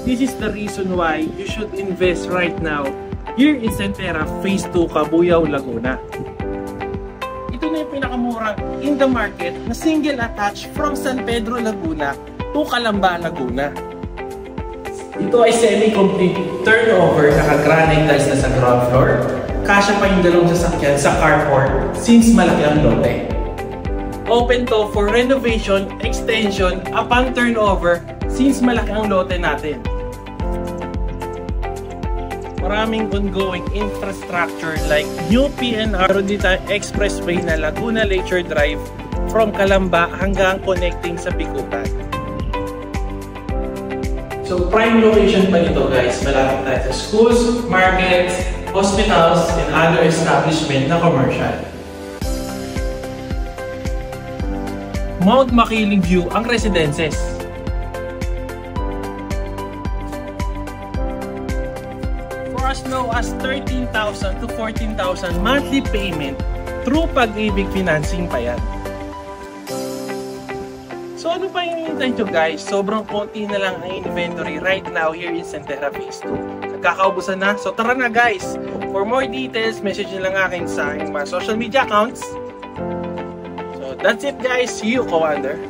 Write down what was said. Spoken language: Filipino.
This is the reason why you should invest right now here in Centerra Phase 2 Cabuyao, Laguna. Ito na yung pinakamurang in the market na single attached from San Pedro, Laguna to Calamba, Laguna. Ito ay semi-complete turnover, naka-granite tiles na sa ground floor. Kasya pa yung dalawang sasakyan sa carport since malaki ang lote. Open to for renovation, extension, upon turnover since malaki ang lote natin. Maraming ongoing infrastructure like new PNR Rodita Expressway na Laguna Leisure Drive from Calamba hanggang connecting sa Bikutan. So prime location pa nito guys, malapit tayo sa schools, markets, hospitals, and other establishment na commercial. Mount Makiling View ang residences. For as low as 13,000 to 14,000 monthly payment through Pag-ibig financing pa yan. So ano pa yung hinihintay nyo guys? Sobrang konti na lang ang inventory right now here in Centerra Phase 2. Nagkakaubusan na. So tara na guys! For more details, message nyo lang akin sa aking mga social media accounts. So that's it guys. See you, Commander!